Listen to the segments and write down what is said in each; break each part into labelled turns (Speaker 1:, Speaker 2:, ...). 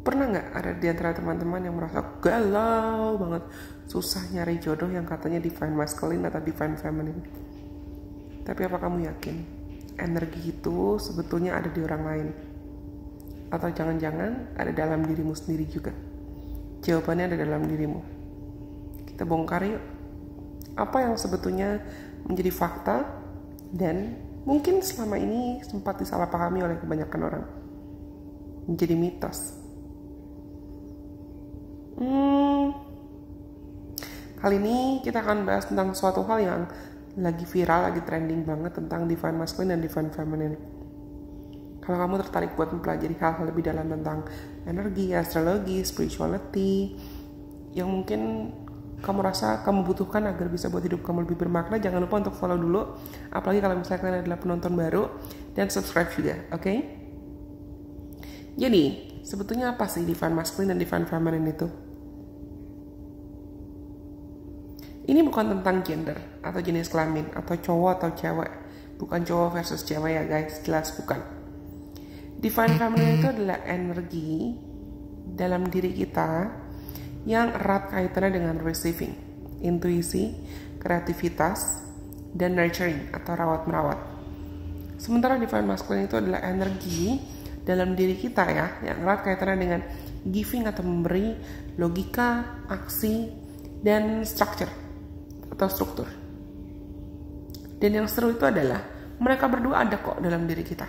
Speaker 1: Pernah nggak ada di antara teman-teman yang merasa galau banget, susah nyari jodoh yang katanya divine masculine atau divine feminine? Tapi apa kamu yakin energi itu sebetulnya ada di orang lain? Atau jangan-jangan ada dalam dirimu sendiri juga? Jawabannya ada dalam dirimu. Kita bongkar yuk. Apa yang sebetulnya menjadi fakta dan mungkin selama ini sempat disalahpahami oleh kebanyakan orang, menjadi mitos. Kali ini kita akan bahas tentang suatu hal yang lagi viral, lagi trending banget, tentang divine masculine dan divine feminine. Kalau kamu tertarik buat mempelajari hal-hal lebih dalam tentang energi, astrologi, spirituality, yang mungkin kamu rasa kamu butuhkan agar bisa buat hidup kamu lebih bermakna, jangan lupa untuk follow dulu. Apalagi kalau misalnya kalian adalah penonton baru, dan subscribe juga, oke? Jadi, sebetulnya apa sih divine masculine dan divine feminine itu? Ini bukan tentang gender atau jenis kelamin atau cowok atau cewek. Bukan cowok versus cewek ya guys, jelas bukan. Divine feminine itu adalah energi dalam diri kita yang erat kaitannya dengan receiving, intuisi, kreativitas, dan nurturing atau rawat-merawat. Sementara divine masculine itu adalah energi dalam diri kita ya, yang erat kaitannya dengan giving atau memberi, logika, aksi, dan structure atau struktur. Dan yang seru itu adalah mereka berdua ada kok dalam diri kita.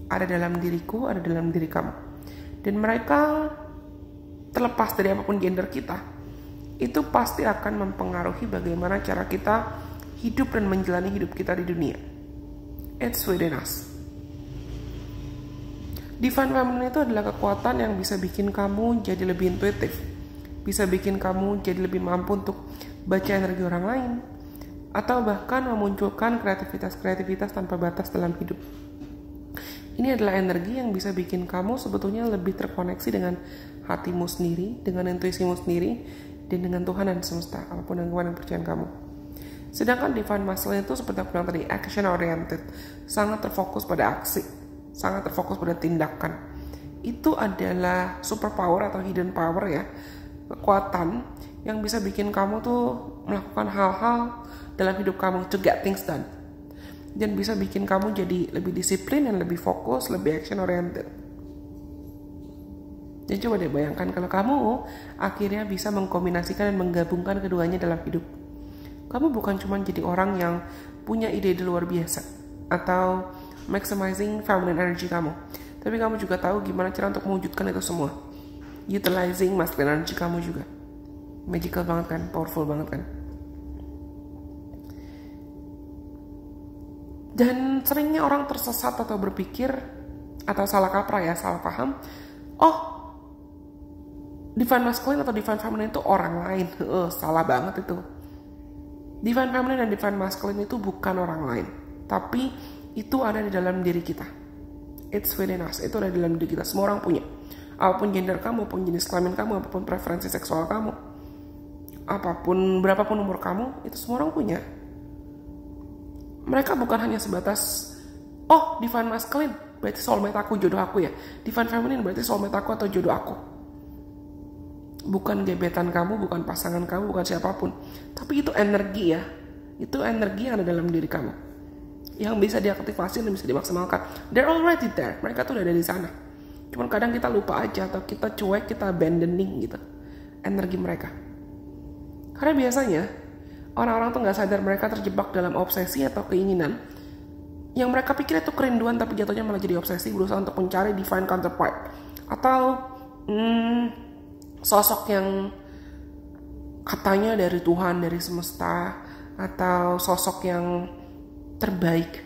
Speaker 1: Ada dalam diriku, ada dalam diri kamu. Dan mereka terlepas dari apapun gender kita, itu pasti akan mempengaruhi bagaimana cara kita hidup dan menjalani hidup kita di dunia. It's within us. Divine feminine itu adalah kekuatan yang bisa bikin kamu jadi lebih intuitif, bisa bikin kamu jadi lebih mampu untuk baca energi orang lain, atau bahkan memunculkan kreativitas tanpa batas dalam hidup. Ini adalah energi yang bisa bikin kamu sebetulnya lebih terkoneksi dengan hatimu sendiri, dengan intuisimu sendiri, dan dengan Tuhan dan semesta, apapun yang percayaan kamu. Sedangkan divine masculine itu seperti aku bilang tadi, action oriented, sangat terfokus pada aksi, sangat terfokus pada tindakan. Itu adalah superpower atau hidden power ya, kekuatan yang bisa bikin kamu tuh melakukan hal-hal dalam hidup kamu to get things done, dan bisa bikin kamu jadi lebih disiplin dan lebih fokus, lebih action oriented. Dan coba deh bayangkan kalau kamu akhirnya bisa mengkombinasikan dan menggabungkan keduanya dalam hidup. Kamu bukan cuma jadi orang yang punya ide luar biasa atau maximizing feminine energy kamu, tapi kamu juga tahu gimana cara untuk mewujudkan itu semua, utilizing masculine energy kamu juga. Magical banget kan, powerful banget kan. Dan seringnya orang tersesat atau berpikir atau salah kaprah ya, salah paham, oh divine masculine atau divine feminine itu orang lain. Salah banget itu. Divine feminine dan divine masculine itu bukan orang lain, tapi itu ada di dalam diri kita. It's within us, itu ada di dalam diri kita. Semua orang punya, apapun gender kamu, apapun jenis kelamin kamu, apapun preferensi seksual kamu, apapun berapapun umur kamu, itu semua orang punya. Mereka bukan hanya sebatas oh divine masculine berarti soulmate aku, jodoh aku ya, divine feminine berarti soulmate aku atau jodoh aku. Bukan gebetan kamu, bukan pasangan kamu, bukan siapapun, tapi itu energi ya, itu energi yang ada dalam diri kamu yang bisa diaktifasi dan bisa dimaksimalkan. They're already there, mereka tuh udah ada di sana. Cuman kadang kita lupa aja atau kita cuek, kita abandoning gitu energi mereka. Karena biasanya orang-orang tuh gak sadar mereka terjebak dalam obsesi atau keinginan yang mereka pikir itu kerinduan, tapi jatuhnya malah jadi obsesi, berusaha untuk mencari divine counterpart atau sosok yang katanya dari Tuhan, dari semesta, atau sosok yang terbaik,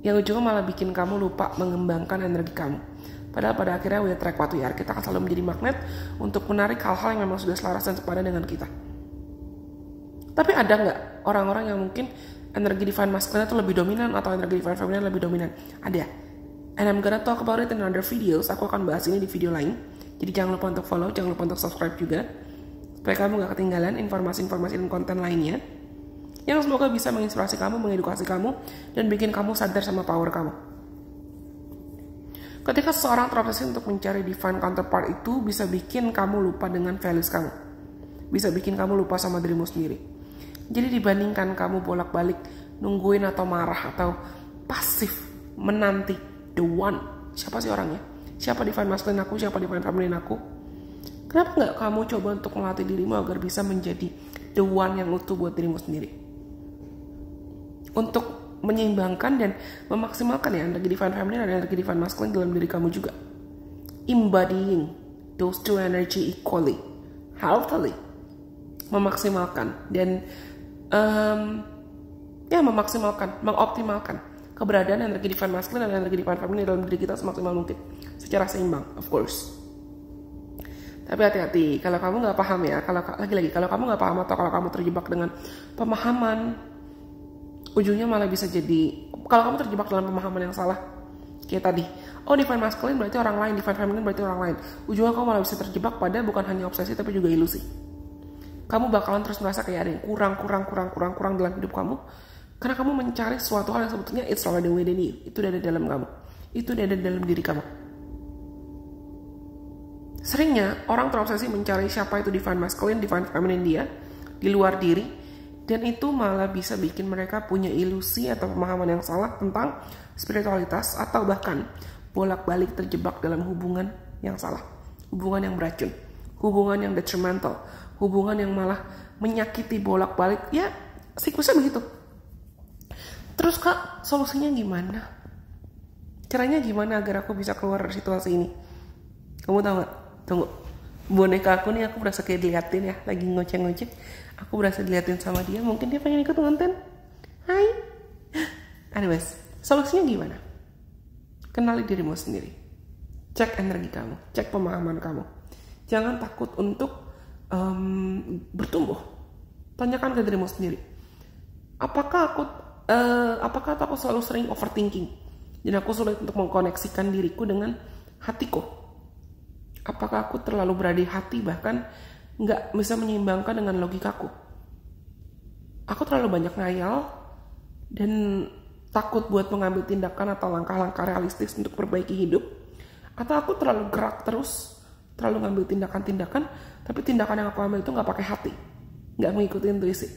Speaker 1: yang ujungnya malah bikin kamu lupa mengembangkan energi kamu. Padahal pada akhirnya we attract what we are, kita akan selalu menjadi magnet untuk menarik hal-hal yang memang sudah selaras dan sepadan dengan kita. Tapi ada nggak orang-orang yang mungkin energi divine masculine itu lebih dominan atau energi divine feminine lebih dominan? Ada. And I'm gonna talk about it in other videos. Aku akan bahas ini di video lain. Jadi jangan lupa untuk follow, jangan lupa untuk subscribe juga, supaya kamu gak ketinggalan informasi-informasi dan konten lainnya yang semoga bisa menginspirasi kamu, mengedukasi kamu, dan bikin kamu sadar sama power kamu. Ketika seseorang terobsesi untuk mencari divine counterpart itu bisa bikin kamu lupa dengan values kamu. Bisa bikin kamu lupa sama dirimu sendiri. Jadi dibandingkan kamu bolak-balik nungguin atau marah atau pasif menanti the one. Siapa sih orangnya? Siapa divine masculine aku? Siapa divine feminine aku? Kenapa nggak kamu coba untuk melatih dirimu agar bisa menjadi the one yang utuh buat dirimu sendiri? Untuk menyeimbangkan dan memaksimalkan ya energi divine feminine dan energi divine masculine dalam diri kamu juga. Embodying those two energy equally, healthily, memaksimalkan dan memaksimalkan, mengoptimalkan keberadaan energi divine masculine dan energi divine feminine dalam diri kita semaksimal mungkin, secara seimbang, of course. Tapi hati-hati, kalau kamu nggak paham ya, kalau kamu nggak paham atau kalau kamu terjebak dengan pemahaman, ujungnya malah bisa jadi, kalau kamu terjebak dalam pemahaman yang salah, kayak tadi, oh divine masculine berarti orang lain, divine feminine berarti orang lain, ujungnya kamu malah bisa terjebak pada bukan hanya obsesi tapi juga ilusi. Kamu bakalan terus merasa kayak ada yang kurang dalam hidup kamu, karena kamu mencari suatu hal yang sebetulnya it's already within you, itu udah ada dalam kamu, itu udah ada dalam diri kamu. Seringnya orang terobsesi mencari siapa itu divine masculine, divine feminine dia di luar diri. Dan itu malah bisa bikin mereka punya ilusi atau pemahaman yang salah tentang spiritualitas, atau bahkan bolak-balik terjebak dalam hubungan yang salah, hubungan yang beracun, hubungan yang detrimental, hubungan yang malah menyakiti bolak-balik. Ya, siklusnya begitu. Terus Kak, solusinya gimana? Caranya gimana agar aku bisa keluar dari situasi ini? Kamu tahu gak? Tunggu, boneka aku nih aku berasa kayak diliatin ya, lagi ngoceh-ngoceh. Aku berasa diliatin sama dia, mungkin dia pengen ikut nonton. Hai. Anyways, solusinya gimana? Kenali dirimu sendiri. Cek energi kamu, cek pemahaman kamu. Jangan takut untuk bertumbuh. Tanyakan ke dirimu sendiri. Apakah aku selalu sering overthinking? Dan aku sulit untuk mengkoneksikan diriku dengan hatiku? Apakah aku terlalu berada di hati bahkan nggak bisa menyeimbangkan dengan logikaku? Aku terlalu banyak ngayal dan takut buat mengambil tindakan atau langkah-langkah realistis untuk perbaiki hidup? Atau aku terlalu gerak terus, terlalu ngambil tindakan-tindakan, tapi tindakan yang aku ambil itu nggak pakai hati, nggak mengikuti intuisi?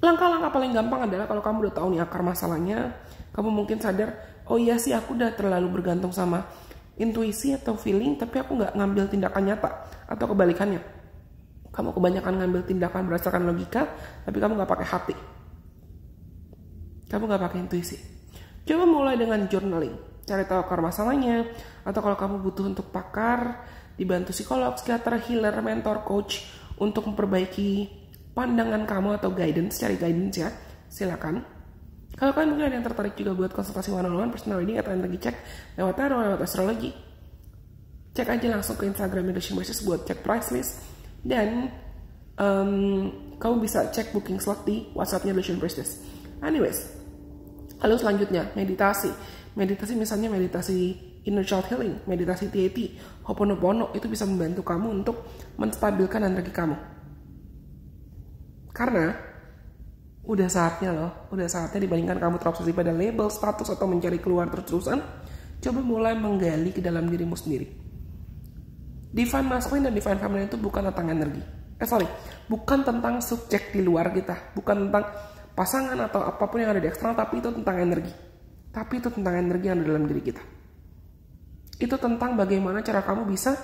Speaker 1: Langkah-langkah paling gampang adalah kalau kamu udah tahu nih akar masalahnya, kamu mungkin sadar, oh iya sih aku udah terlalu bergantung sama intuisi atau feeling, tapi aku nggak ngambil tindakan nyata. Atau kebalikannya, kamu kebanyakan ngambil tindakan berdasarkan logika, tapi kamu nggak pakai hati, kamu nggak pakai intuisi. Coba mulai dengan journaling, cari tahu akar masalahnya. Atau kalau kamu butuh untuk pakar, dibantu psikolog, psikiater, healer, mentor, coach untuk memperbaiki pandangan kamu atau guidance, cari guidance ya, silakan. Kalau kalian mungkin ada yang tertarik juga buat konsultasi one-on-one, personal reading, atau energi cek lewat tarot, lewat astrologi, cek aja langsung ke Instagram Illusion Priestess buat cek price list. Dan kamu bisa cek booking slot di WhatsAppnya Illusion Priestess. Anyways, lalu selanjutnya meditasi. Meditasi misalnya meditasi inner child healing, meditasi TAT, Ho'oponopono, itu bisa membantu kamu untuk menstabilkan energi kamu. Karena udah saatnya dibandingkan kamu terobsesi pada label, status, atau mencari keluar terus-terusan, coba mulai menggali ke dalam dirimu sendiri. Divine masculine dan divine feminine itu bukan tentang energi. Bukan tentang subjek di luar kita, bukan tentang pasangan atau apapun yang ada di eksternal, tapi itu tentang energi. Tapi itu tentang energi yang ada dalam diri kita. Itu tentang bagaimana cara kamu bisa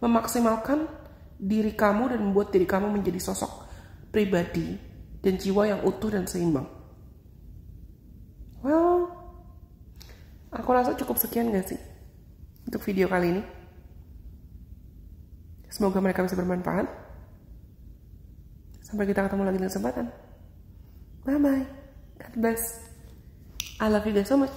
Speaker 1: memaksimalkan diri kamu dan membuat diri kamu menjadi sosok pribadi dan jiwa yang utuh dan seimbang. Well, aku rasa cukup sekian gak sih untuk video kali ini. Semoga mereka bisa bermanfaat. Sampai kita ketemu lagi di kesempatan. Bye bye. God bless. I love you guys so much.